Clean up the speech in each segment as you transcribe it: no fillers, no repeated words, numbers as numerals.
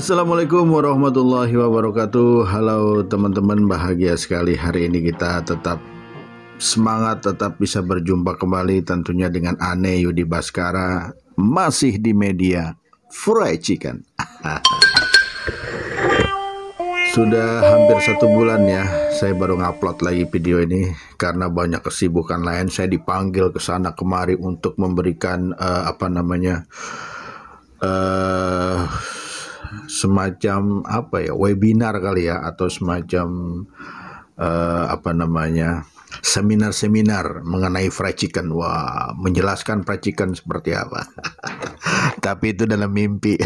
Assalamualaikum warahmatullahi wabarakatuh. Halo teman-teman, bahagia sekali hari ini kita tetap semangat, tetap bisa berjumpa kembali tentunya dengan Ane Yudi Baskara, masih di media Fried Chicken. Sudah hampir 1 bulan ya, saya baru ngupload lagi video ini karena banyak kesibukan lain. Saya dipanggil ke sana kemari untuk memberikan semacam webinar kali ya, atau semacam seminar-seminar mengenai fried chicken. Wah, menjelaskan fried chicken seperti apa. Tapi itu dalam mimpi.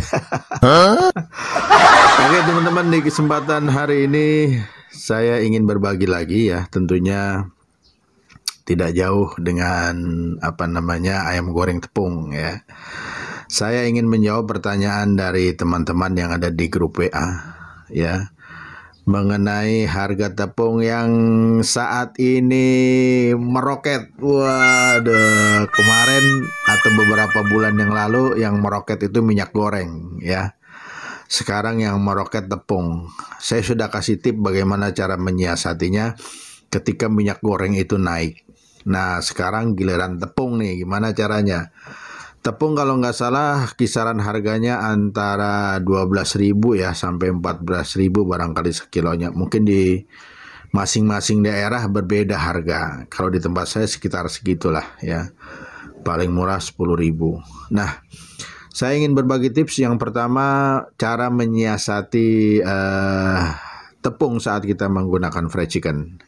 Oke teman-teman, di kesempatan hari ini saya ingin berbagi lagi ya, tentunya tidak jauh dengan ayam goreng tepung ya. Saya ingin menjawab pertanyaan dari teman-teman yang ada di grup WA ya, mengenai harga tepung yang saat ini meroket. Waduh, kemarin atau beberapa bulan yang lalu yang meroket itu minyak goreng ya. Sekarang yang meroket tepung. Saya sudah kasih tip bagaimana cara menyiasatinya ketika minyak goreng itu naik. Nah, sekarang giliran tepung nih, gimana caranya? Tepung kalau nggak salah kisaran harganya antara 12.000 ya sampai 14.000 barangkali sekilonya. Mungkin di masing-masing daerah berbeda harga. Kalau di tempat saya sekitar segitulah ya. Paling murah 10.000. Nah, saya ingin berbagi tips. Yang pertama, cara menyiasati tepung saat kita menggunakan fried chicken.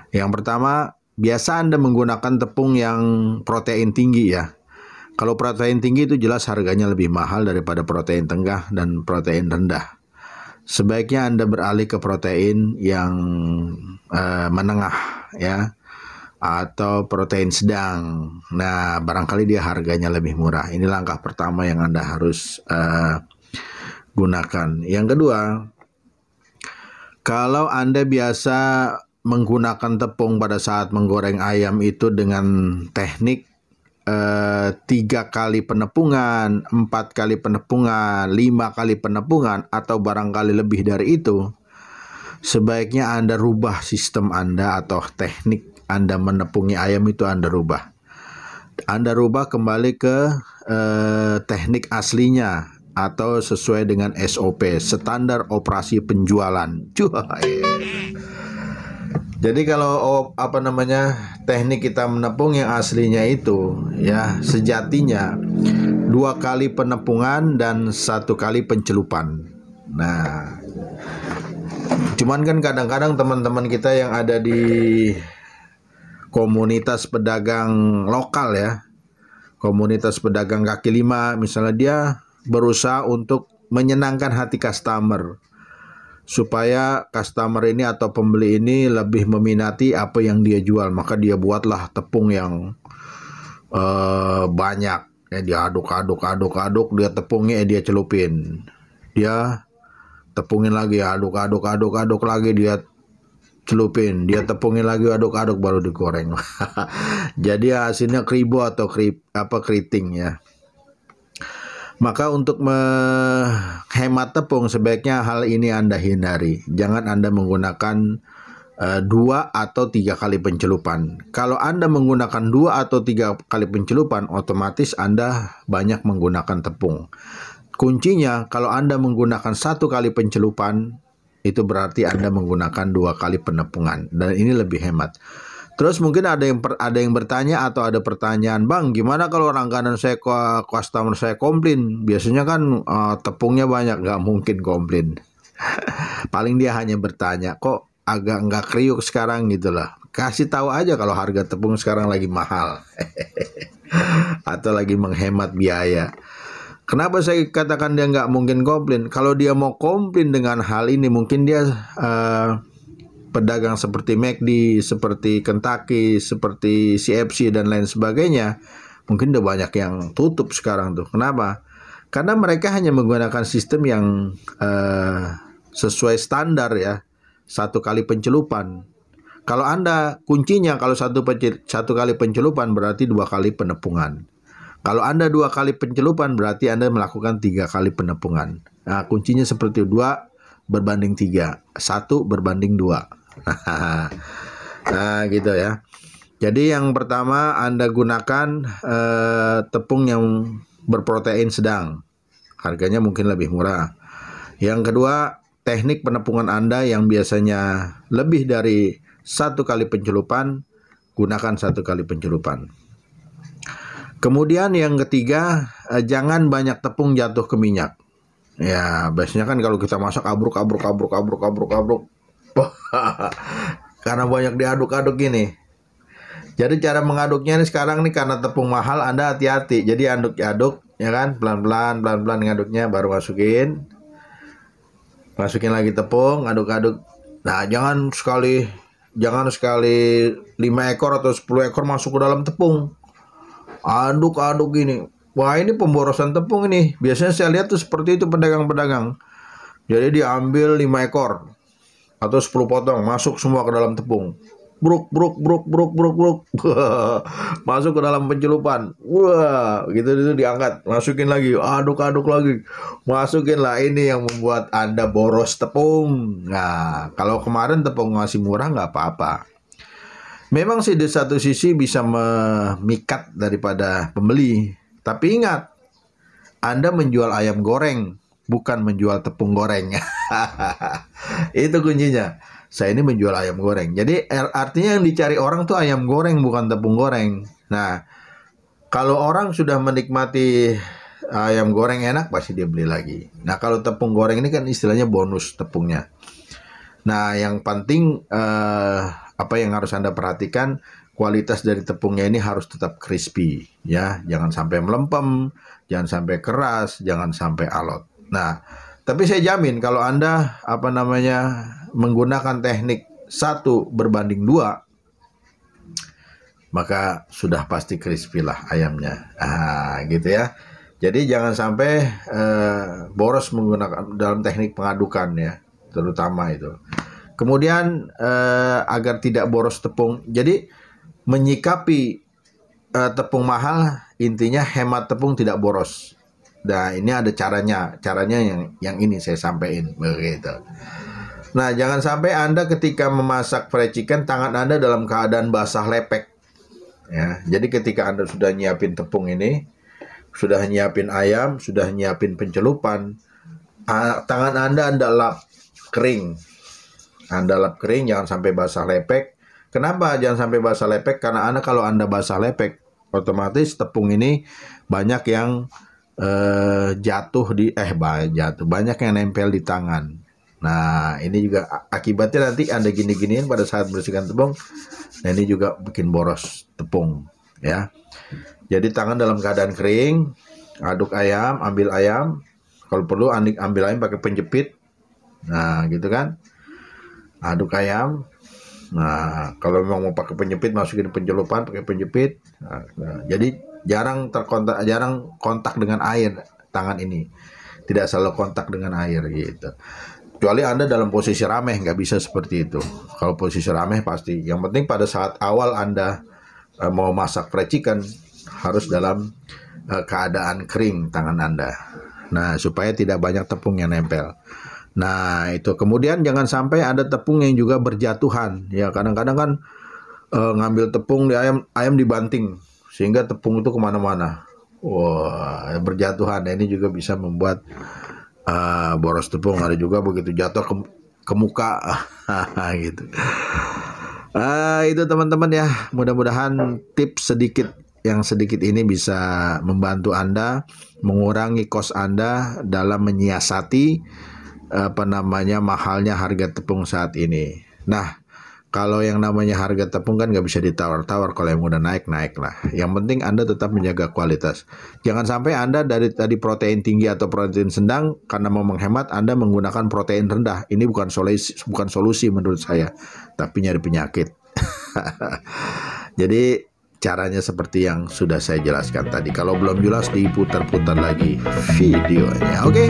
Yang pertama, biasa Anda menggunakan tepung yang protein tinggi ya. Kalau protein tinggi itu jelas harganya lebih mahal daripada protein tengah dan protein rendah. Sebaiknya Anda beralih ke protein yang menengah ya, atau protein sedang. Nah, barangkali dia harganya lebih murah. Ini langkah pertama yang Anda harus gunakan. Yang kedua, kalau Anda biasa menggunakan tepung pada saat menggoreng ayam itu dengan teknik 3 kali penepungan, 4 kali penepungan, 5 kali penepungan, atau barangkali lebih dari itu, sebaiknya Anda rubah sistem Anda atau teknik Anda menepungi ayam itu Anda rubah. Anda rubah kembali ke teknik aslinya atau sesuai dengan SOP, standar operasi penjualan. Jadi kalau teknik kita menepung yang aslinya itu ya, sejatinya 2 kali penepungan dan 1 kali pencelupan. Nah, cuman kan kadang-kadang teman-teman kita yang ada di komunitas pedagang lokal ya, komunitas pedagang kaki lima misalnya, dia berusaha untuk menyenangkan hati customer, supaya customer ini atau pembeli ini lebih meminati apa yang dia jual. Maka dia buatlah tepung yang banyak ya, dia aduk, dia tepungnya dia celupin, dia tepungin lagi, aduk lagi, dia celupin, dia tepungin lagi, aduk baru digoreng. Jadi hasilnya kribo atau keriting ya. Maka untuk menghemat tepung, sebaiknya hal ini Anda hindari. Jangan Anda menggunakan 2 atau 3 kali pencelupan. Kalau Anda menggunakan 2 atau 3 kali pencelupan, otomatis Anda banyak menggunakan tepung. Kuncinya, kalau Anda menggunakan 1 kali pencelupan, itu berarti Anda menggunakan 2 kali penepungan. Dan ini lebih hemat. Terus mungkin ada yang bertanya atau ada pertanyaan, "Bang, gimana kalau langganan saya, customer saya komplain? Biasanya kan tepungnya banyak." Nggak mungkin komplain. Paling dia hanya bertanya, "Kok agak nggak kriuk sekarang?" gitu lah. Kasih tahu aja kalau harga tepung sekarang lagi mahal. Atau lagi menghemat biaya. Kenapa saya katakan dia nggak mungkin komplain? Kalau dia mau komplain dengan hal ini, mungkin dia pedagang seperti McD, seperti Kentucky, seperti CFC dan lain sebagainya, mungkin udah banyak yang tutup sekarang tuh. Kenapa? Karena mereka hanya menggunakan sistem yang sesuai standar ya, 1 kali pencelupan. Kalau Anda kuncinya, kalau 1 kali pencelupan berarti 2 kali penepungan. Kalau Anda 2 kali pencelupan berarti Anda melakukan 3 kali penepungan. Nah, kuncinya seperti 2:3, 1:2. Nah, gitu ya. Jadi yang pertama Anda gunakan tepung yang berprotein sedang. Harganya mungkin lebih murah. Yang kedua, teknik penepungan Anda yang biasanya lebih dari 1 kali pencelupan, gunakan 1 kali pencelupan. Kemudian yang ketiga, jangan banyak tepung jatuh ke minyak. Ya, biasanya kan kalau kita masak abruk. Karena banyak diaduk-aduk gini. Jadi cara mengaduknya ini sekarang nih, karena tepung mahal, Anda hati-hati. Jadi aduk-aduk, ya kan, pelan-pelan ngaduknya, baru masukin lagi tepung, aduk-aduk. Nah, jangan sekali 5 ekor atau 10 ekor masuk ke dalam tepung. Aduk-aduk gini. Wah, ini pemborosan tepung ini. Biasanya saya lihat tuh seperti itu pedagang-pedagang. Jadi diambil 5 ekor atau 10 potong, masuk semua ke dalam tepung. Bruk. Masuk ke dalam pencelupan. Wah, gitu diangkat, masukin lagi, aduk-aduk lagi. Masukin lah, ini yang membuat Anda boros tepung. Nah, kalau kemarin tepung masih murah nggak apa-apa. Memang sih di satu sisi bisa memikat daripada pembeli. Tapi ingat, Anda menjual ayam goreng, bukan menjual tepung goreng. Itu kuncinya. Saya ini menjual ayam goreng. Jadi artinya yang dicari orang tuh ayam goreng, bukan tepung goreng. Nah, kalau orang sudah menikmati ayam goreng enak, pasti dia beli lagi. Nah, kalau tepung goreng ini kan istilahnya bonus tepungnya. Nah, yang penting apa yang harus Anda perhatikan, kualitas dari tepungnya ini harus tetap crispy, ya. Jangan sampai melempem, jangan sampai keras, jangan sampai alot. Nah, tapi saya jamin kalau Anda menggunakan teknik 1:2, maka sudah pasti crispy lah ayamnya. Gitu ya. Jadi jangan sampai boros menggunakan dalam teknik pengadukan ya, terutama itu. Kemudian agar tidak boros tepung, jadi menyikapi tepung mahal, intinya hemat tepung, tidak boros. Nah, ini ada caranya yang ini saya sampaikan begitu. Nah, jangan sampai Anda ketika memasak fried chicken, tangan Anda dalam keadaan basah lepek. Ya, jadi ketika Anda sudah nyiapin tepung ini, sudah nyiapin ayam, sudah nyiapin pencelupan, tangan Anda lap kering. Anda lap kering, jangan sampai basah lepek. Kenapa jangan sampai basah lepek? Karena kalau Anda basah lepek, otomatis tepung ini banyak yang banyak yang nempel di tangan. Nah, ini juga akibatnya nanti Anda gini-giniin pada saat bersihkan tepung. Nah, ini juga bikin boros tepung, ya. Jadi tangan dalam keadaan kering, aduk ayam, ambil ayam. Kalau perlu ambil ayam pakai penjepit. Nah, gitu kan. Aduk ayam. Nah, kalau memang mau pakai penjepit, masukin pencelupan pakai penjepit. Nah, jadi jarang kontak dengan air tangan ini. Tidak selalu kontak dengan air gitu. Kecuali Anda dalam posisi rameh, nggak bisa seperti itu. Kalau posisi rameh pasti. Yang penting pada saat awal Anda mau masak fried chicken, harus dalam keadaan kering tangan Anda. Nah, supaya tidak banyak tepung yang nempel. Nah, itu. Kemudian jangan sampai ada tepung yang juga berjatuhan. Ya, kadang-kadang kan ngambil tepung di ayam dibanting, sehingga tepung itu kemana-mana. Wah, berjatuhan. Nah, ini juga bisa membuat boros tepung. Ada juga begitu jatuh ke muka gitu. Itu teman-teman ya, mudah-mudahan tips yang sedikit ini bisa membantu Anda mengurangi kos Anda dalam menyiasati mahalnya harga tepung saat ini. Nah, kalau yang namanya harga tepung kan nggak bisa ditawar-tawar. Kalau yang udah naik lah. Yang penting Anda tetap menjaga kualitas. Jangan sampai Anda dari tadi protein tinggi atau protein sedang, karena mau menghemat Anda menggunakan protein rendah. Ini bukan solusi menurut saya, tapi nyari penyakit. Jadi caranya seperti yang sudah saya jelaskan tadi. Kalau belum jelas, diputar-putar lagi videonya. Oke.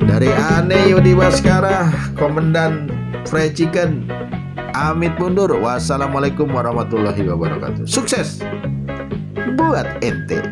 Dari Ane Yudi Baskara, Komandan Fried Chicken, amit mundur. Wassalamualaikum warahmatullahi wabarakatuh. Sukses buat ente.